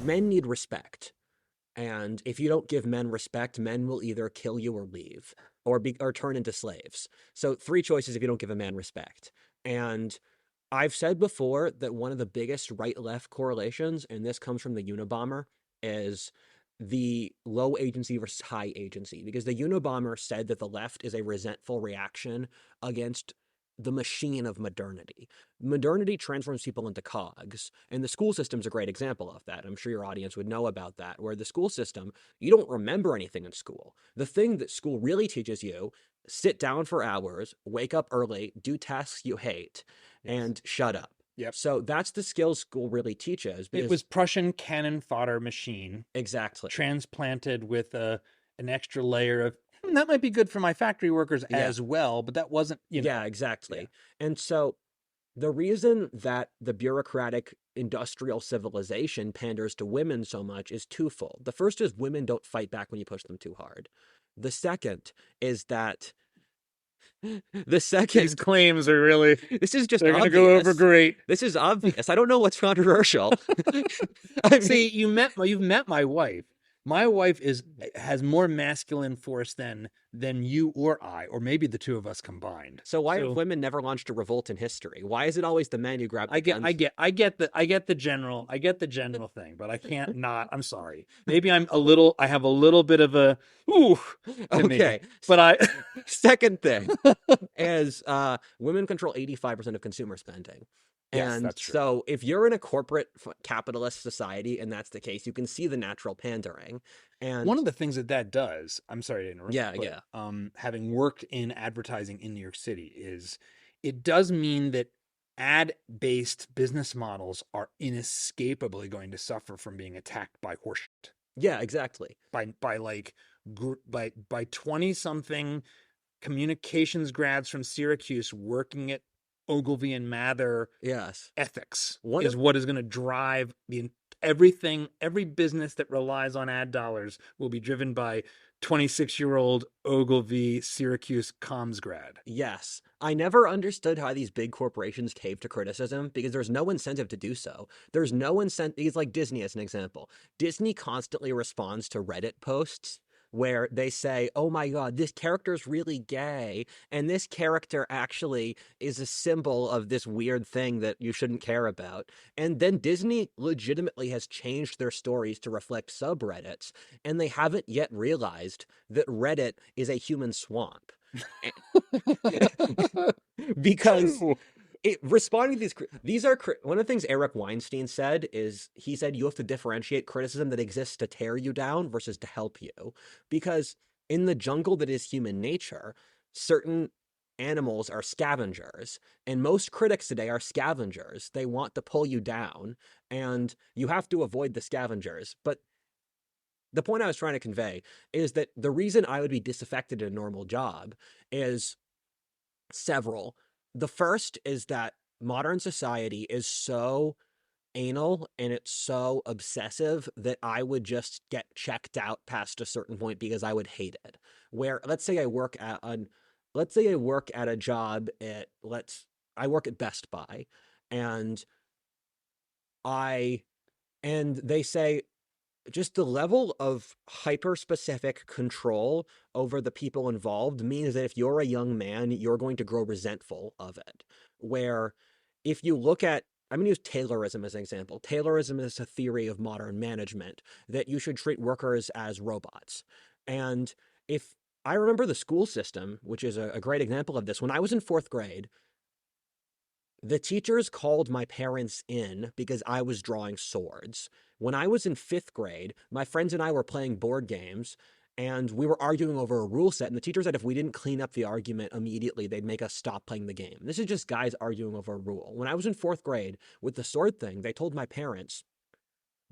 men need respect. And if you don't give men respect, men will either kill you or leave or turn into slaves. So three choices if you don't give a man respect. And I've said before that one of the biggest right-left correlations, and this comes from the Unabomber, is the low agency versus high agency. Because the Unabomber said that the left is a resentful reaction against the machine of modernity. Modernity transforms people into cogs, and the school system's a great example of that. I'm sure your audience would know about that, where the school system, you don't remember anything in school. The thing that school really teaches you, sit down for hours, wake up early, do tasks you hate, and shut up. Yep. So that's the skills school really teaches. It was Prussian cannon fodder machine. Exactly. Transplanted with an extra layer of, that might be good for my factory workers as well, but that wasn't, Yeah, exactly. Yeah. And so the reason that the bureaucratic industrial civilization panders to women so much is twofold. The first is women don't fight back when you push them too hard. The second is that These claims are really, this is just they're going to go over great. This is obvious. I don't know what's controversial. See, you've met my wife. My wife has more masculine force than you or I, or maybe the two of us combined. So why have women never launched a revolt in history? Why is it always the men who grab the guns? I get the general thing, but I can't not. I'm sorry. Maybe I have a little bit of a okay. Me. But second thing is women control 85% of consumer spending. Yes, that's true. So if you're in a corporate capitalist society and that's the case, you can see the natural pandering. And one of the things that does, I'm sorry to interrupt. Yeah. Having worked in advertising in New York City, is it does mean that ad-based business models are inescapably going to suffer from being attacked by horseshit. Yeah, exactly. By 20-something communications grads from Syracuse working at Ogilvy and Mather. Yes. Ethics is what is going to drive every business that relies on ad dollars will be driven by 26-year-old Ogilvy Syracuse comms grad. Yes. I never understood how these big corporations cave to criticism because there's no incentive to do so. There's no incentive. It's like Disney as an example. Disney constantly responds to Reddit posts where they say, oh my God, this character's really gay, and this character actually is a symbol of this weird thing that you shouldn't care about. And then Disney legitimately has changed their stories to reflect subreddits, and they haven't yet realized that Reddit is a human swamp. Because responding to these are one of the things Eric Weinstein said is he said you have to differentiate criticism that exists to tear you down versus to help you, because in the jungle that is human nature, certain animals are scavengers, and most critics today are scavengers. They want to pull you down, and you have to avoid the scavengers. But the point I was trying to convey is that the reason I would be disaffected in a normal job is several. The first is that modern society is so anal and it's so obsessive that I would just get checked out past a certain point because I would hate it. Where let's say I work at a job at I work at Best Buy, and they say just the level of hyper-specific control over the people involved means that if you're a young man, you're going to grow resentful of it. Where if you look at, I'm going to use Taylorism as an example. Taylorism is a theory of modern management that you should treat workers as robots. And if I remember the school system, which is a great example of this, when I was in 4th grade, the teachers called my parents in because I was drawing swords. When I was in 5th grade, my friends and I were playing board games, and we were arguing over a rule set, and the teacher said if we didn't clean up the argument immediately, they'd make us stop playing the game. This is just guys arguing over a rule. When I was in 4th grade with the sword thing, they told my parents,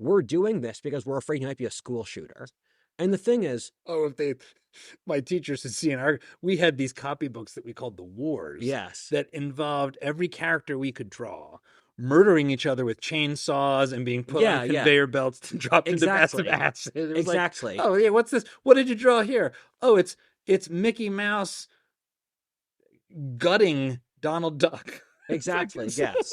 we're doing this because we're afraid he might be a school shooter. And the thing is, my teachers had seen we had these copybooks that we called the Wars. Yes. That involved every character we could draw murdering each other with chainsaws and being put on conveyor belts to drop into baths of acid. Exactly. Like, oh yeah, what's this? What did you draw here? Oh, it's Mickey Mouse gutting Donald Duck. It's like Exactly. Yes.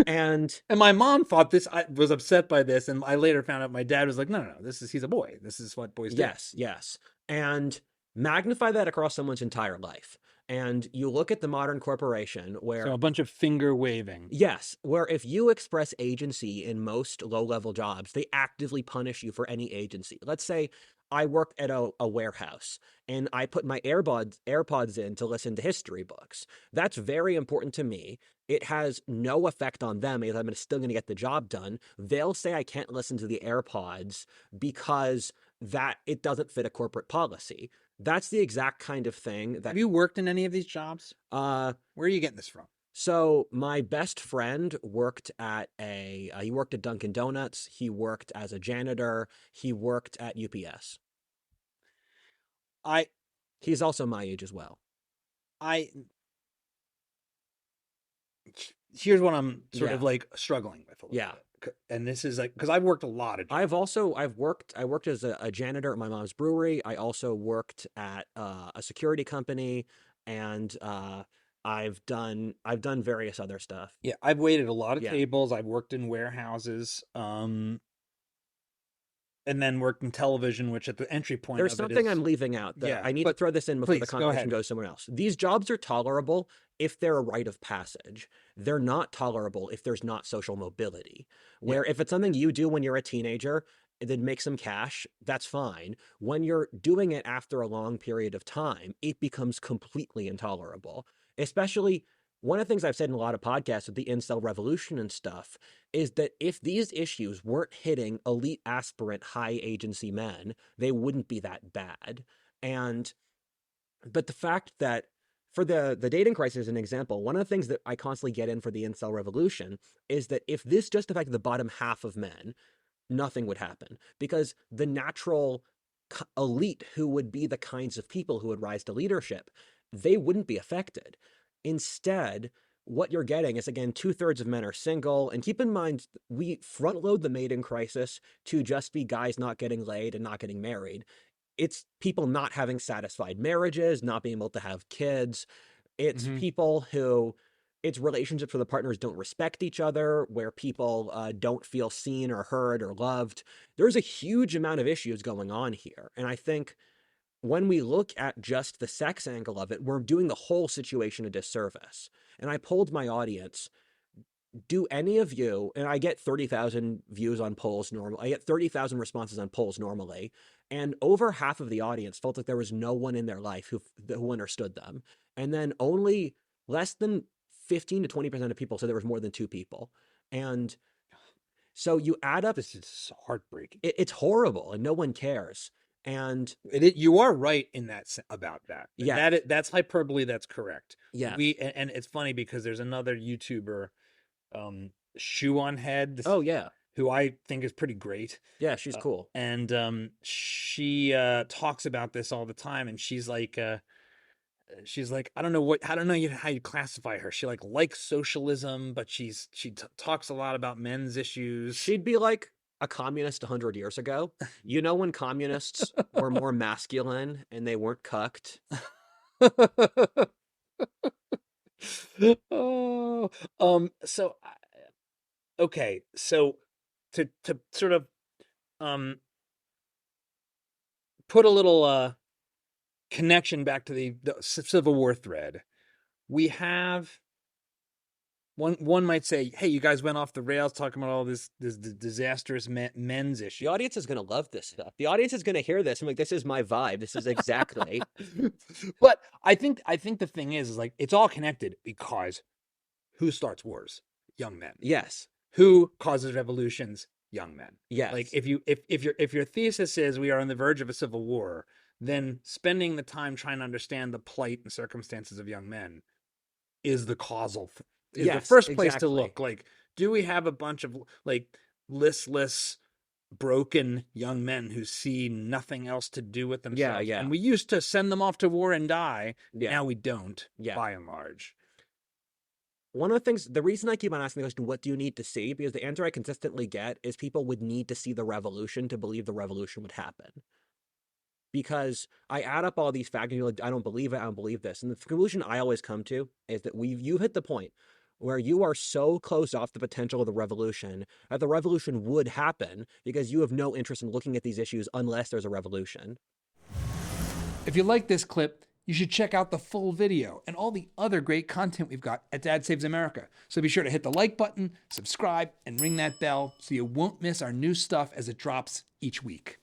And and my mom thought this. I was upset by this, and I later found out my dad was like, "No, no, no. He's a boy. This is what boys do." yes, yes. And magnify that across someone's entire life. And you look at the modern corporation So where, a bunch of finger waving. yes, where if you express agency in most low level jobs, they actively punish you for any agency. Let's say I work at a warehouse and I put my AirPods in to listen to history books. That's very important to me. It has no effect on them because I'm still going to get the job done. They'll say I can't listen to the AirPods because that it doesn't fit a corporate policy. That's the exact kind of thing Have that you worked in any of these jobs? uh Where are you getting this from? so my best friend worked at he worked at Dunkin' Donuts. He worked as a janitor. He worked at UPS. I He's also my age as well. I here's what I'm sort Yeah, of like struggling with a little yeah. bit. And this is like because I've worked a lot of jobs. I worked as a janitor at my mom's brewery. I also worked at a security company, and I've done various other stuff. Yeah, I've waited a lot of Yeah. tables. I've worked in warehouses, and then worked in television, which at the entry point There's of it something is I'm leaving out that yeah. I need to But throw this in before the please go conversation ahead. goes somewhere else. These jobs are tolerable if they're a rite of passage. They're not tolerable if there's not social mobility. Yeah. Where if it's something you do when you're a teenager and then make some cash, that's fine. When you're doing it after a long period of time, it becomes completely intolerable. Especially one of the things I've said in a lot of podcasts with the incel revolution and stuff is that if these issues weren't hitting elite aspirant high agency men, they wouldn't be that bad. And but the fact that for the dating crisis as an example, one of the things that I constantly get in for the incel revolution is that if this just affected the bottom half of men, nothing would happen because the natural elite who would be the kinds of people who would rise to leadership, they wouldn't be affected. Instead, what you're getting is again, 2/3 of men are single. And keep in mind, we front load the mating crisis to just be guys not getting laid and not getting married. It's people not having satisfied marriages, not being able to have kids. It's Hmm. people who it's relationships where the partners don't respect each other, where people don't feel seen or heard or loved. There's a huge amount of issues going on here. And I think when we look at just the sex angle of it, we're doing the whole situation a disservice. And I polled my audience, do any of you, and I get 30,000 views on polls normally, I get 30,000 responses on polls normally, and over half of the audience felt like there was no one in their life who understood them. And then only less than 15 to 20% of people said there was more than two people. And so you add up, This is heartbreaking. it's horrible and no one cares. And You are right in that about that. yes, That's hyperbole. That's correct. yes. And it's funny because there's another YouTuber, Shoe on Head, Oh, yeah. who I think is pretty great. Yeah, she's cool. And she talks about this all the time, and she's like, I don't know how you classify her. She like likes socialism, but she talks a lot about men's issues. She'd be like a communist 100 years ago. You know, when communists were more masculine and they weren't cucked? Oh, so okay, so to sort of um put a little connection back to the Civil War thread, we have one might say, hey, you guys went off the rails talking about all this disastrous men's The issue. audience is going to love this stuff. The audience is going to hear this. I'm like, this is my vibe. This is exactly. But I think the thing is like it's all connected because who starts wars? Young men. Yes. Who causes revolutions? Young men. Like Yes. if your thesis is we are on the verge of a civil war, then spending the time trying to understand the plight and circumstances of young men is the is the Yes, first place to exactly. look. Like, do we have a bunch of like listless, broken young men who see nothing else to do with Yeah, themselves? yeah, And we used to send them off to war and die. yeah, Now we don't, yeah. by and large. One of the things, the reason I keep on asking the question, what do you need to see? Because the answer I consistently get is people would need to see the revolution to believe the revolution would happen. Because I add up all these factors, and you're like, I don't believe it, I don't believe this. And the conclusion I always come to is that you've hit the point. where you are so closed off the potential of the revolution that the revolution would happen because you have no interest in looking at these issues unless there's a revolution. If you like this clip, you should check out the full video and all the other great content we've got at Dad Saves America. So be sure to hit the like button, subscribe, and ring that bell so you won't miss our new stuff as it drops each week.